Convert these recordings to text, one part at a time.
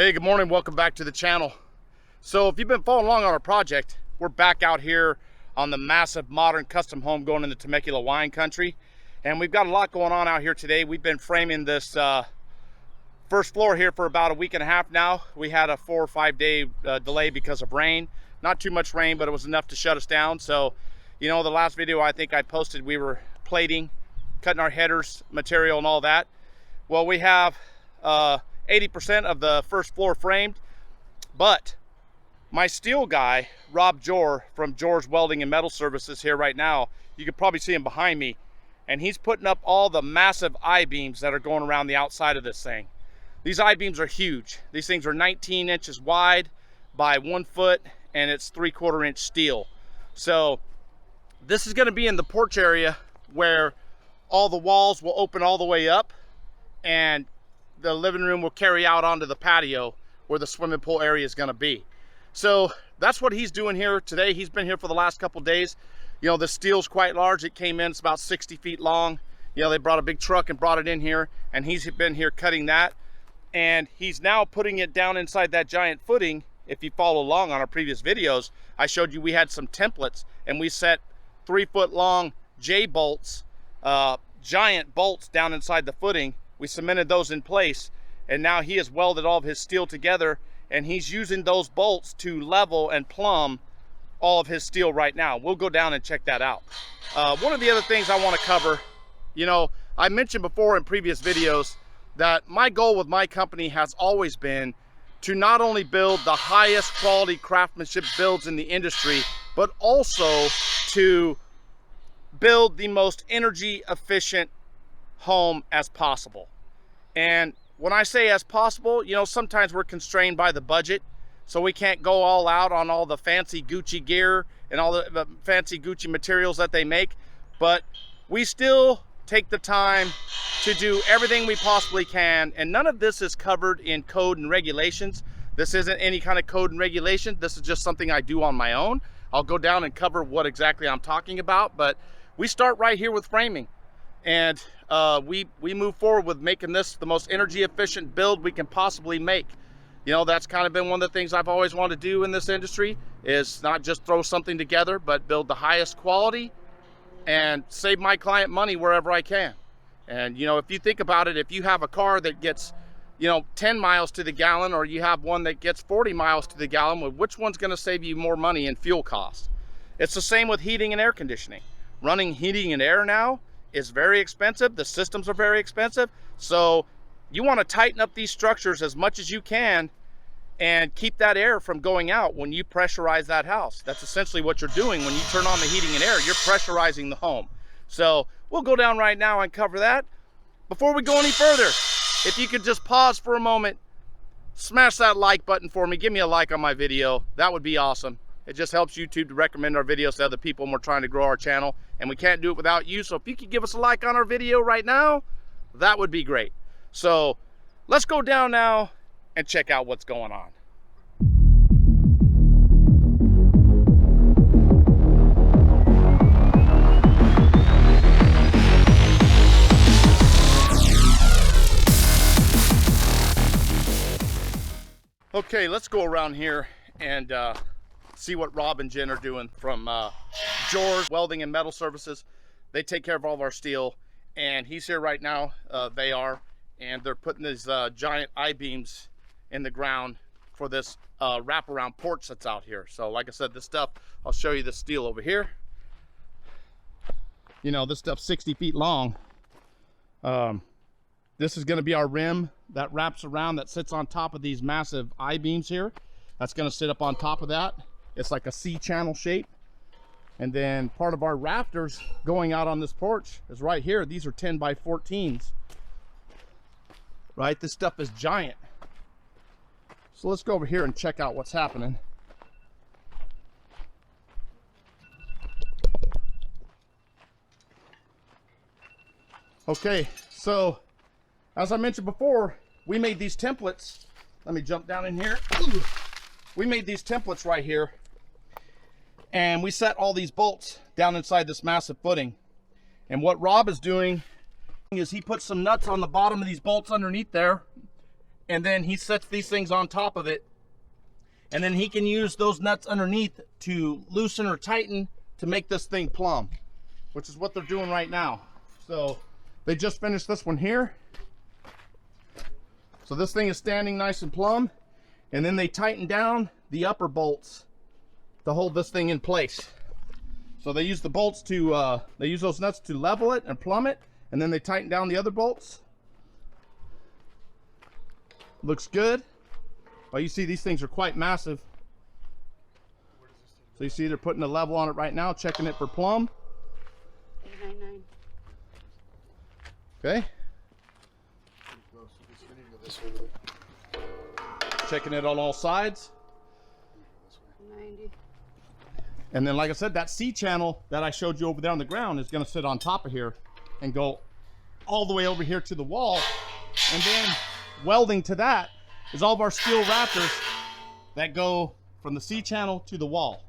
Hey, good morning. Welcome back to the channel. So if you've been following along on our project, we're back out here on the massive modern custom home going in the Temecula wine country. And we've got a lot going on out here today. We've been framing this first floor here for about a week and a half now. We had a 4 or 5 day delay because of rain. Not too much rain, but it was enough to shut us down. So, you know, the last video I think I posted, we were plating, cutting our headers, material and all that. Well, we have 80% of the first floor framed, but my steel guy, Rob Jor from Jor's Welding and Metal Services here right now, you can probably see him behind me, and he's putting up all the massive I-beams that are going around the outside of this thing. These I-beams are huge. These things are 19 inches wide by 1 foot, and it's 3/4 inch steel. So this is going to be in the porch area where all the walls will open all the way up, and the living room will carry out onto the patio where the swimming pool area is going to be. So that's what he's doing here today. He's been here for the last couple days. You know, the steel's quite large. It came in, it's about 60 feet long. You know, they brought a big truck and brought it in here, and he's been here cutting that. And he's now putting it down inside that giant footing. If you follow along on our previous videos, I showed you we had some templates, and we set 3-foot long J-bolts, giant bolts down inside the footing. We cemented those in place, and now he has welded all of his steel together, and he's using those bolts to level and plumb all of his steel right now. We'll go down and check that out. One of the other things I want to cover, you know, I mentioned before in previous videos that my goal with my company has always been to not only build the highest quality craftsmanship builds in the industry, but also to build the most energy efficient home as possible. And when I say as possible, you know, sometimes we're constrained by the budget, so we can't go all out on all the fancy Gucci gear and all the fancy Gucci materials that they make, but we still take the time to do everything we possibly can. And none of this is covered in code and regulations. This isn't any kind of code and regulation. This is just something I do on my own. I'll go down and cover what exactly I'm talking about, but we start right here with framing. And we move forward with making this the most energy efficient build we can possibly make. You know, that's kind of been one of the things I've always wanted to do in this industry, is not just throw something together, but build the highest quality and save my client money wherever I can. And, you know, if you think about it, if you have a car that gets, you know, 10 miles to the gallon, or you have one that gets 40 miles to the gallon, well, which one's going to save you more money in fuel costs? It's the same with heating and air conditioning. Running heating and air now is very expensive. The systems are very expensive. So you want to tighten up these structures as much as you can and keep that air from going out when you pressurize that house. That's essentially what you're doing when you turn on the heating and air. You're pressurizing the home. So we'll go down right now and cover that. Before we go any further, if you could just pause for a moment, smash that like button for me, give me a like on my video. That would be awesome. It just helps YouTube to recommend our videos to other people when we're trying to grow our channel, and we can't do it without you. So if you could give us a like on our video right now, that would be great. So let's go down now and check out what's going on. Okay, let's go around here and see what Rob and Jen are doing from Jor's Welding and Metal Services. They take care of all of our steel, and he's here right now. They are, and they're putting these giant I-beams in the ground for this wraparound porch that's out here. So like I said, this stuff, I'll show you the steel over here. You know, this stuff's 60 feet long. This is going to be our rim that wraps around, that sits on top of these massive I-beams here. That's going to sit up on top of that. It's like a C-channel shape. And then part of our rafters going out on this porch is right here. These are 10 by 14s. Right? This stuff is giant. So let's go over here and check out what's happening. Okay, so as I mentioned before, we made these templates. Let me jump down in here. We made these templates right here, and we set all these bolts down inside this massive footing. And what Rob is doing is he puts some nuts on the bottom of these bolts underneath there, and then he sets these things on top of it, and then he can use those nuts underneath to loosen or tighten to make this thing plumb, which is what they're doing right now. So they just finished this one here. So this thing is standing nice and plumb, and then they tighten down the upper bolts to hold this thing in place. So they use the bolts to, they use those nuts to level it and plumb it, and then they tighten down the other bolts. Looks good. Well, you see these things are quite massive. So you see they're putting a level on it right now, checking it for plumb. 899. Okay. Checking it on all sides. 90. And then, like I said, that C channel that I showed you over there on the ground is going to sit on top of here and go all the way over here to the wall. And then welding to that is all of our steel rafters that go from the C channel to the wall.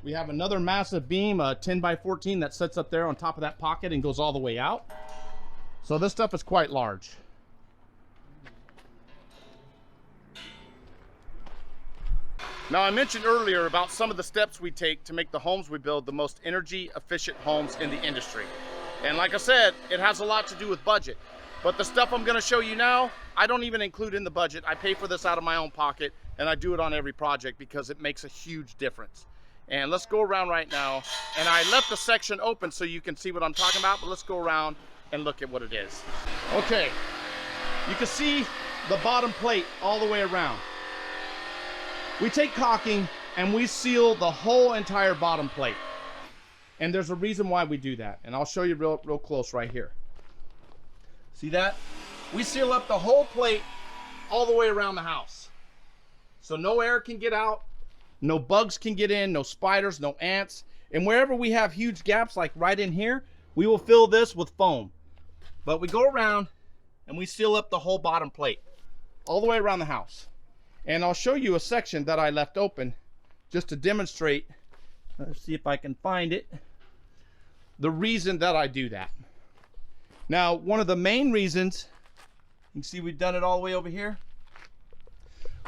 We have another massive beam, a 10 by 14 that sits up there on top of that pocket and goes all the way out. So this stuff is quite large. Now, I mentioned earlier about some of the steps we take to make the homes we build the most energy efficient homes in the industry. And like I said, it has a lot to do with budget. But the stuff I'm going to show you now, I don't even include in the budget. I pay for this out of my own pocket, and I do it on every project because it makes a huge difference. And let's go around right now. And I left the section open so you can see what I'm talking about, but let's go around and look at what it is. Okay, you can see the bottom plate all the way around. We take caulking and we seal the whole entire bottom plate. And there's a reason why we do that. And I'll show you real close right here. See that? We seal up the whole plate all the way around the house. So no air can get out, no bugs can get in, no spiders, no ants. And wherever we have huge gaps, like right in here, we will fill this with foam. But we go around and we seal up the whole bottom plate all the way around the house. And I'll show you a section that I left open just to demonstrate. Let's see if I can find it. The reason that I do that. Now, one of the main reasons, you can see we've done it all the way over here.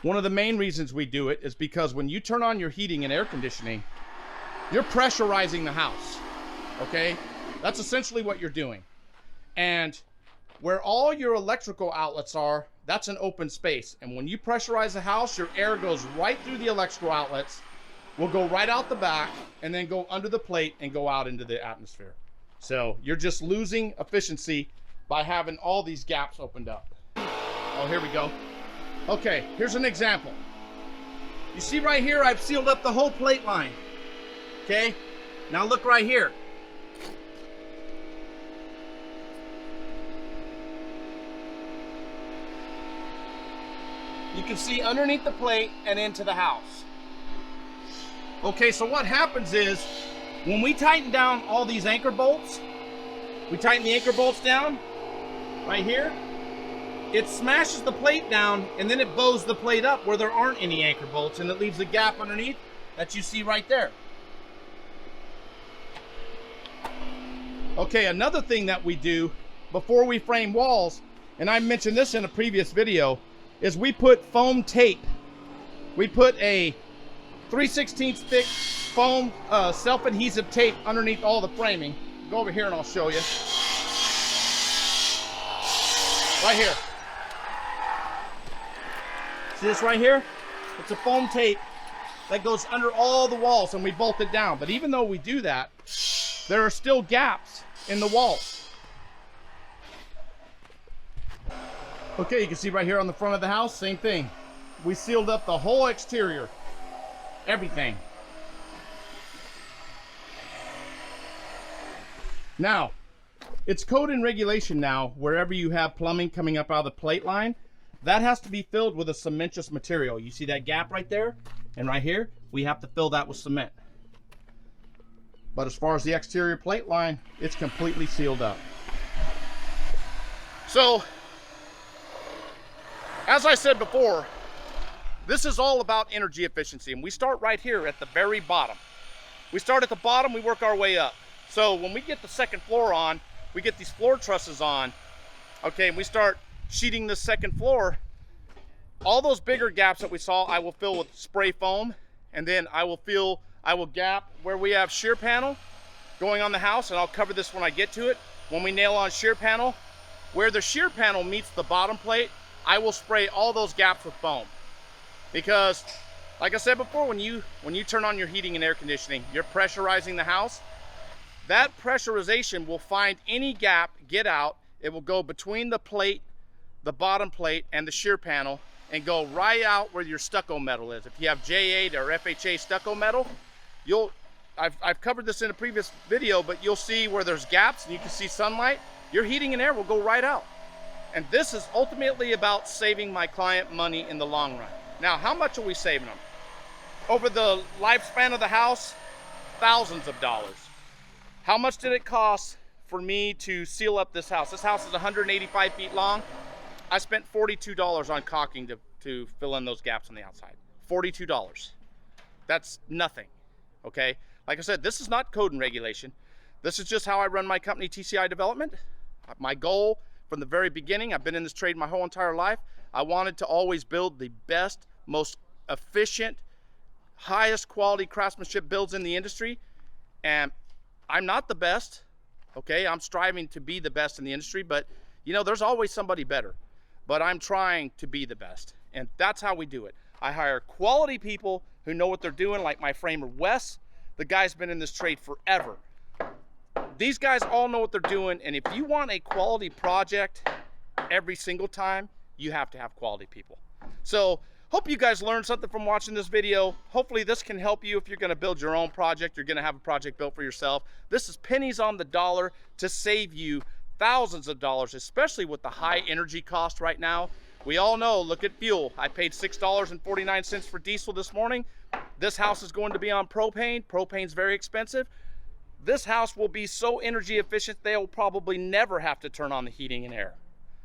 One of the main reasons we do it is because when you turn on your heating and air conditioning, you're pressurizing the house, okay? That's essentially what you're doing. And where all your electrical outlets are, that's an open space. And when you pressurize the house, your air goes right through the electrical outlets, will go right out the back, and then go under the plate and go out into the atmosphere. So you're just losing efficiency by having all these gaps opened up. Oh, here we go. Okay, here's an example. You see right here, I've sealed up the whole plate line. Okay, now look right here. You can see underneath the plate and into the house. Okay, so what happens is when we tighten down all these anchor bolts, we tighten the anchor bolts down right here, it smashes the plate down and then it bows the plate up where there aren't any anchor bolts, and it leaves a gap underneath that you see right there. Okay, another thing that we do before we frame walls, and I mentioned this in a previous video, is we put foam tape. We put a 3/16 thick foam self-adhesive tape underneath all the framing. Go over here and I'll show you. Right here. See this right here? It's a foam tape that goes under all the walls, and we bolt it down. But even though we do that, there are still gaps in the walls. Okay, you can see right here on the front of the house, same thing. We sealed up the whole exterior, everything. Now, it's code and regulation now, wherever you have plumbing coming up out of the plate line, that has to be filled with a cementitious material. You see that gap right there? And right here, we have to fill that with cement. But as far as the exterior plate line, it's completely sealed up. So, as I said before, this is all about energy efficiency, and we start right here at the very bottom. We start at the bottom, we work our way up. So when we get the second floor on, we get these floor trusses on, okay, and we start sheeting the second floor. All those bigger gaps that we saw, I will fill with spray foam, and then I will gap where we have shear panel going on the house, and I'll cover this when I get to it. When we nail on shear panel, where the shear panel meets the bottom plate, I will spray all those gaps with foam. Because, like I said before, when you turn on your heating and air conditioning, you're pressurizing the house. That pressurization will find any gap, get out. It will go between the plate, the bottom plate, and the shear panel, and go right out where your stucco metal is. If you have J8 or FHA stucco metal, I've covered this in a previous video, but you'll see where there's gaps and you can see sunlight, your heating and air will go right out. And this is ultimately about saving my client money in the long run. Now, how much are we saving them? Over the lifespan of the house, thousands of dollars. How much did it cost for me to seal up this house? This house is 185 feet long. I spent $42 on caulking to fill in those gaps on the outside. $42. That's nothing, okay? Like I said, this is not code and regulation. This is just how I run my company, TCI Development. My goal from the very beginning, I've been in this trade my whole entire life. I wanted to always build the best, most efficient, highest quality craftsmanship builds in the industry. And I'm not the best, okay? I'm striving to be the best in the industry, but you know, there's always somebody better. But I'm trying to be the best. And that's how we do it. I hire quality people who know what they're doing, like my framer, Wes. The guy's been in this trade forever. These guys all know what they're doing, and if you want a quality project every single time, you have to have quality people. So, hope you guys learned something from watching this video. Hopefully this can help you if you're gonna build your own project, you're gonna have a project built for yourself. This is pennies on the dollar to save you thousands of dollars, especially with the high energy cost right now. We all know, look at fuel. I paid $6.49 for diesel this morning. This house is going to be on propane. Propane's very expensive. This house will be so energy efficient, they will probably never have to turn on the heating and air.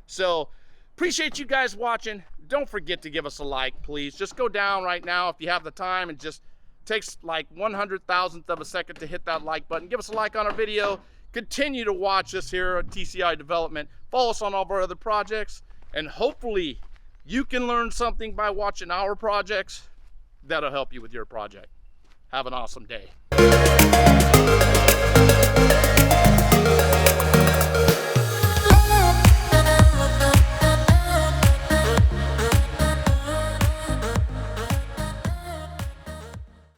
So, appreciate you guys watching. Don't forget to give us a like, please. Just go down right now if you have the time, and just takes like 100,000th of a second to hit that like button. Give us a like on our video. Continue to watch us here at TCI Development. Follow us on all of our other projects, and hopefully you can learn something by watching our projects that'll help you with your project. Have an awesome day.